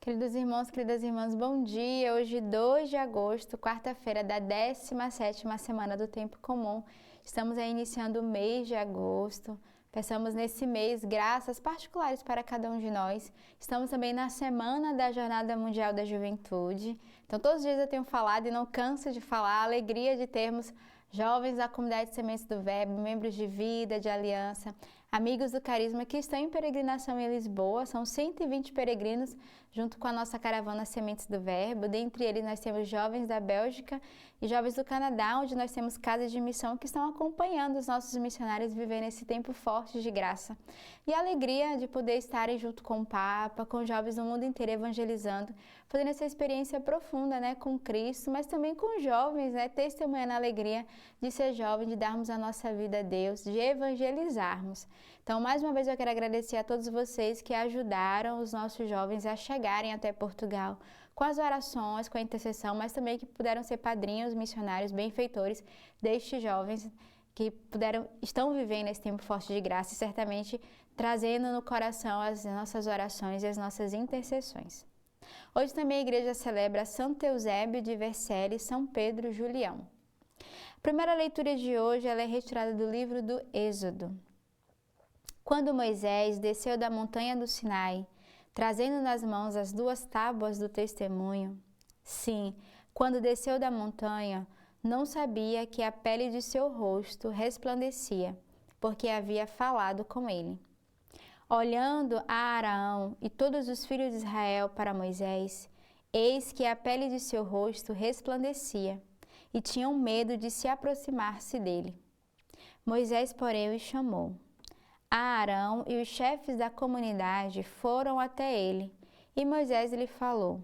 Queridos irmãos, queridas irmãs, bom dia! Hoje, 2 de agosto, quarta-feira da 17ª semana do Tempo Comum. Estamos aí iniciando o mês de agosto. Peçamos nesse mês graças particulares para cada um de nós. Estamos também na semana da Jornada Mundial da Juventude. Então, todos os dias eu tenho falado e não canso de falar, a alegria de termos jovens da comunidade Sementes do Verbo, membros de vida, de aliança, amigos do Carisma que estão em peregrinação em Lisboa. São 120 peregrinos junto com a nossa caravana Sementes do Verbo. Dentre eles nós temos jovens da Bélgica e jovens do Canadá, onde nós temos casas de missão que estão acompanhando os nossos missionários viver nesse tempo forte de graça. E a alegria de poder estarem junto com o Papa, com jovens do mundo inteiro evangelizando, fazendo essa experiência profunda, com Cristo, mas também com jovens, testemunhando a alegria de ser jovem, de darmos a nossa vida a Deus, de evangelizarmos. Então, mais uma vez eu quero agradecer a todos vocês que ajudaram os nossos jovens a chegarem até Portugal, com as orações, com a intercessão, mas também que puderam ser padrinhos, missionários, benfeitores destes jovens que estão vivendo esse tempo forte de graça e certamente trazendo no coração as nossas orações e as nossas intercessões. Hoje também a igreja celebra Santo Eusébio de Vercelli e São Pedro Julião. A primeira leitura de hoje ela é retirada do livro do Êxodo. Quando Moisés desceu da montanha do Sinai, trazendo nas mãos as 2 tábuas do testemunho, sim, quando desceu da montanha, não sabia que a pele de seu rosto resplandecia, porque havia falado com ele. Olhando a Araão e todos os filhos de Israel para Moisés, eis que a pele de seu rosto resplandecia, e tinham medo de se aproximar-se dele. Moisés, porém, o chamou. Arão e os chefes da comunidade foram até ele, e Moisés lhe falou.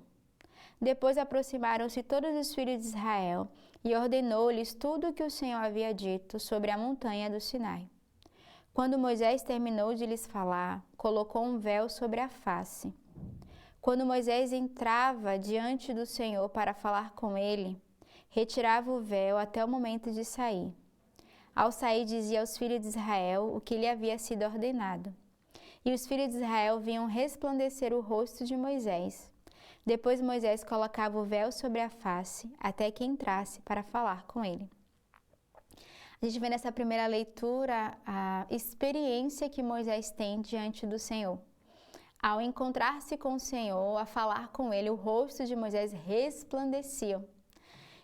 Depois aproximaram-se todos os filhos de Israel, e ordenou-lhes tudo o que o Senhor havia dito sobre a montanha do Sinai. Quando Moisés terminou de lhes falar, colocou um véu sobre a face. Quando Moisés entrava diante do Senhor para falar com ele, retirava o véu até o momento de sair. Ao sair, dizia aos filhos de Israel o que lhe havia sido ordenado. E os filhos de Israel viam resplandecer o rosto de Moisés. Depois Moisés colocava o véu sobre a face, até que entrasse para falar com ele. A gente vê nessa primeira leitura a experiência que Moisés tem diante do Senhor. Ao encontrar-se com o Senhor, a falar com ele, o rosto de Moisés resplandecia.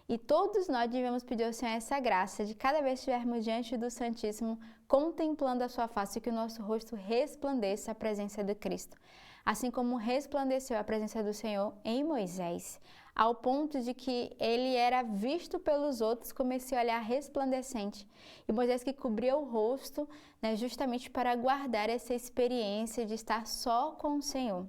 E todos nós devemos pedir ao Senhor essa graça, de cada vez que estivermos diante do Santíssimo, contemplando a sua face, que o nosso rosto resplandeça a presença de Cristo. Assim como resplandeceu a presença do Senhor em Moisés, ao ponto de que ele era visto pelos outros como esse olhar resplandecente. E Moisés que cobria o rosto, justamente para guardar essa experiência de estar só com o Senhor.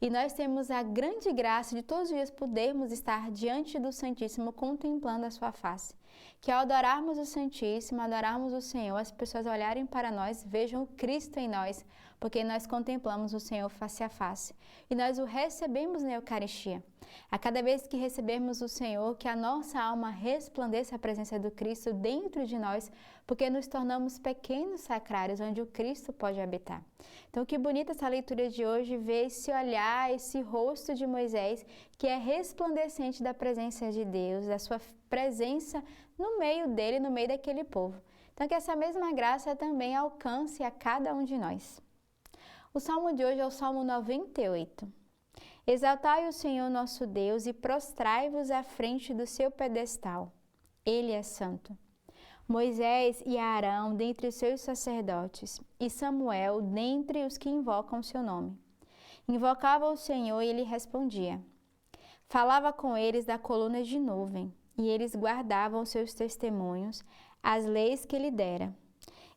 E nós temos a grande graça de todos os dias podermos estar diante do Santíssimo contemplando a sua face. Que ao adorarmos o Santíssimo, adorarmos o Senhor, as pessoas olharem para nós, vejam o Cristo em nós, porque nós contemplamos o Senhor face a face. E nós o recebemos na Eucaristia. A cada vez que recebemos o Senhor, que a nossa alma resplandeça a presença do Cristo dentro de nós, porque nos tornamos pequenos sacrários onde o Cristo pode habitar. Então, que bonita essa leitura de hoje, ver esse olhar, esse rosto de Moisés, que é resplandecente da presença de Deus, da sua presença no meio dele, no meio daquele povo. Então, que essa mesma graça também alcance a cada um de nós. O salmo de hoje é o Salmo 98. Exaltai o Senhor nosso Deus e prostrai-vos à frente do seu pedestal. Ele é santo. Moisés e Arão dentre os seus sacerdotes, e Samuel dentre os que invocam seu nome. Invocava o Senhor e ele respondia. Falava com eles da coluna de nuvem, e eles guardavam seus testemunhos, as leis que ele dera.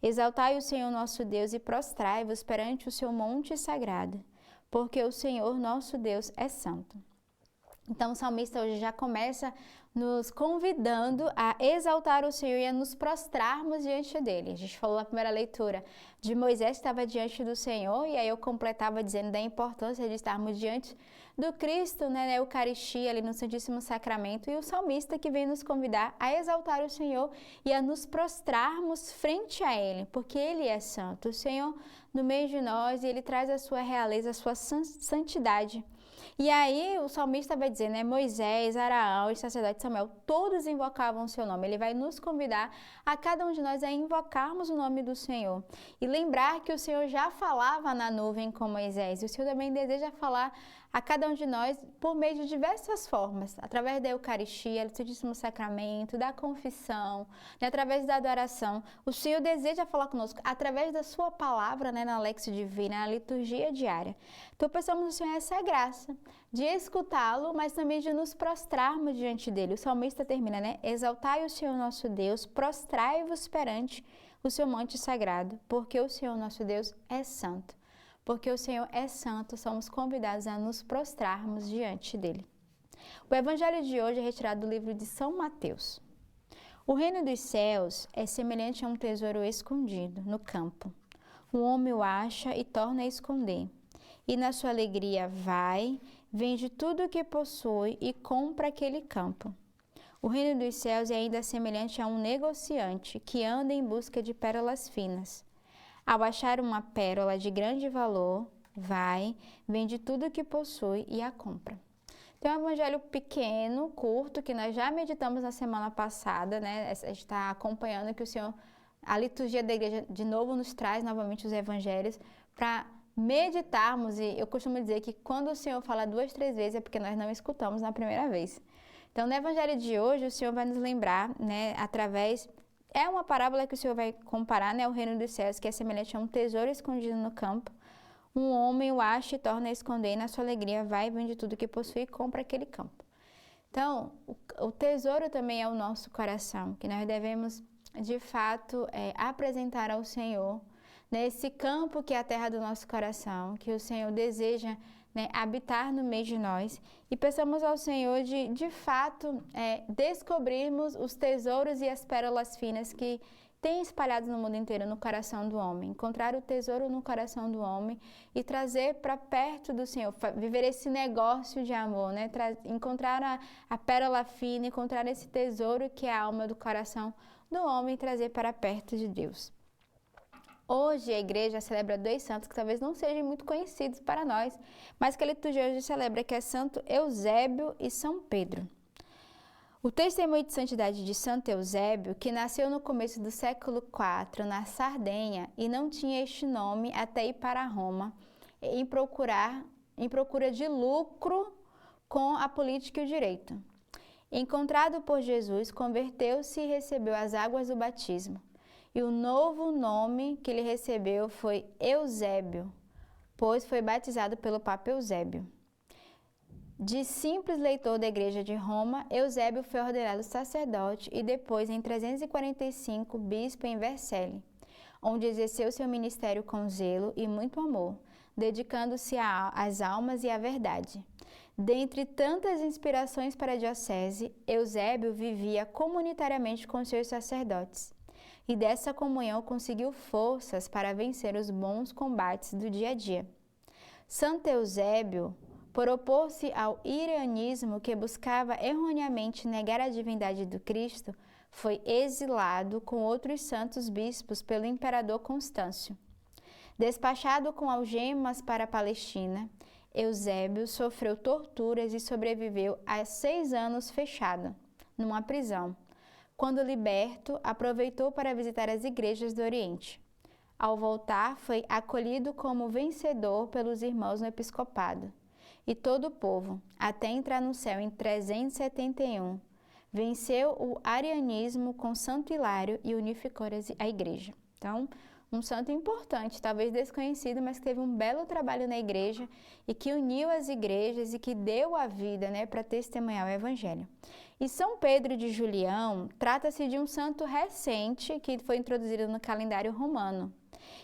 Exaltai o Senhor nosso Deus e prostrai-vos perante o seu monte sagrado, porque o Senhor nosso Deus é santo. Então o salmista hoje já começa nos convidando a exaltar o Senhor e a nos prostrarmos diante dele. A gente falou na primeira leitura de Moisés que estava diante do Senhor, e aí eu completava dizendo da importância de estarmos diante do Cristo, na Eucaristia, ali no Santíssimo Sacramento, e o salmista que vem nos convidar a exaltar o Senhor e a nos prostrarmos frente a Ele, porque Ele é santo. O Senhor no meio de nós, e Ele traz a sua realeza, a sua santidade. E aí o salmista vai dizer, né, Moisés, Araão e sacerdote Samuel, todos invocavam o seu nome. Ele vai nos convidar a cada um de nós a invocarmos o nome do Senhor e lembrar que o Senhor já falava na nuvem com Moisés. E o Senhor também deseja falar a cada um de nós por meio de diversas formas, através da Eucaristia, do Santíssimo Sacramento, da confissão, né, através da adoração. O Senhor deseja falar conosco através da sua palavra, né, na Lexio Divina, na liturgia diária. Então, peçamos ao Senhor essa graça de escutá-lo, mas também de nos prostrarmos diante dele. O salmista termina, né? Exaltai o Senhor nosso Deus, prostrai-vos perante o seu monte sagrado, porque o Senhor nosso Deus é santo. Porque o Senhor é santo, somos convidados a nos prostrarmos diante dele. O evangelho de hoje é retirado do livro de São Mateus. O reino dos céus é semelhante a um tesouro escondido no campo. O homem o acha e torna a esconder. E na sua alegria vai, vende tudo o que possui e compra aquele campo. O reino dos céus é ainda semelhante a um negociante que anda em busca de pérolas finas. Ao achar uma pérola de grande valor, vai, vende tudo o que possui e a compra. Tem um evangelho pequeno, curto, que nós já meditamos na semana passada, né? A gente está acompanhando que o Senhor, a liturgia da igreja, de novo nos traz novamente os evangelhos para meditarmos. E eu costumo dizer que quando o Senhor fala 2, 3 vezes é porque nós não escutamos na primeira vez. Então, no evangelho de hoje, o Senhor vai nos lembrar, né, através... É uma parábola que o Senhor vai comparar, né, o reino dos céus, que é semelhante a um tesouro escondido no campo. Um homem o acha e torna a esconder, e na sua alegria vai, vende tudo que possui e compra aquele campo. Então, o tesouro também é o nosso coração, que nós devemos, de fato, apresentar ao Senhor, nesse campo que é a terra do nosso coração, que o Senhor deseja, né, habitar no meio de nós, e peçamos ao Senhor de fato, descobrirmos os tesouros e as pérolas finas que tem espalhados no mundo inteiro, no coração do homem. Encontrar o tesouro no coração do homem e trazer para perto do Senhor, viver esse negócio de amor, né? Encontrar a pérola fina, encontrar esse tesouro que é a alma do coração do homem e trazer para perto de Deus. Hoje a igreja celebra 2 santos que talvez não sejam muito conhecidos para nós, mas que a liturgia hoje celebra, que é Santo Eusébio e São Pedro. O testemunho de santidade de Santo Eusébio, que nasceu no começo do século IV na Sardenha e não tinha este nome até ir para Roma, em procura de lucro com a política e o direito. Encontrado por Jesus, converteu-se e recebeu as águas do batismo. E o novo nome que ele recebeu foi Eusébio, pois foi batizado pelo Papa Eusébio. De simples leitor da Igreja de Roma, Eusébio foi ordenado sacerdote e depois, em 345, bispo em Vercelli, onde exerceu seu ministério com zelo e muito amor, dedicando-se às almas e à verdade. Dentre tantas inspirações para a diocese, Eusébio vivia comunitariamente com seus sacerdotes. E dessa comunhão conseguiu forças para vencer os bons combates do dia a dia. Santo Eusébio, por opor-se ao irianismo que buscava erroneamente negar a divindade do Cristo, foi exilado com outros santos bispos pelo imperador Constâncio. Despachado com algemas para a Palestina, Eusébio sofreu torturas e sobreviveu a 6 anos fechado, numa prisão. Quando liberto, aproveitou para visitar as igrejas do Oriente. Ao voltar, foi acolhido como vencedor pelos irmãos no episcopado. E todo o povo, até entrar no céu em 371, venceu o arianismo com Santo Hilário e unificou a igreja. Então, um santo importante, talvez desconhecido, mas que teve um belo trabalho na igreja e que uniu as igrejas e que deu a vida, né, para testemunhar o evangelho. E São Pedro de Julião trata-se de um santo recente que foi introduzido no calendário romano.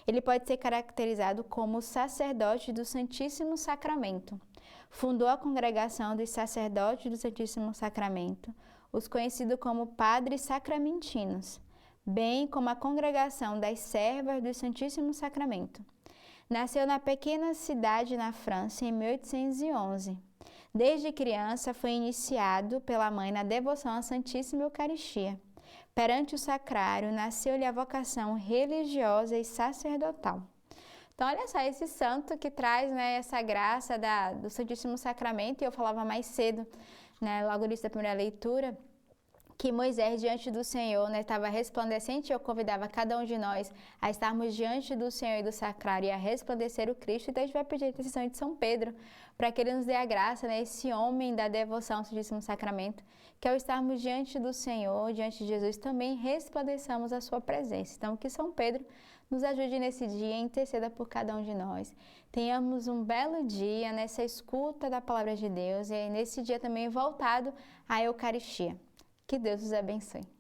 Ele pode ser caracterizado como sacerdote do Santíssimo Sacramento. Fundou a congregação dos sacerdotes do Santíssimo Sacramento, os conhecidos como padres sacramentinos, bem como a congregação das servas do Santíssimo Sacramento. Nasceu na pequena cidade na França em 1811. Desde criança foi iniciado pela mãe na devoção à Santíssima Eucaristia. Perante o sacrário, nasceu-lhe a vocação religiosa e sacerdotal. Então, olha só, esse santo que traz, né, essa graça do Santíssimo Sacramento, e eu falava mais cedo, né, logo no início da primeira leitura, que Moisés diante do Senhor, né, estava resplandecente, e eu convidava cada um de nós a estarmos diante do Senhor e do Sacrário e a resplandecer o Cristo. Então a gente vai pedir a intercessão de São Pedro, para que ele nos dê a graça, né, esse homem da devoção ao Santíssimo Sacramento, que ao estarmos diante do Senhor, diante de Jesus, também resplandeçamos a sua presença. Então que São Pedro nos ajude nesse dia, interceda por cada um de nós. Tenhamos um belo dia nessa escuta da Palavra de Deus e nesse dia também voltado à Eucaristia. Que Deus os abençoe.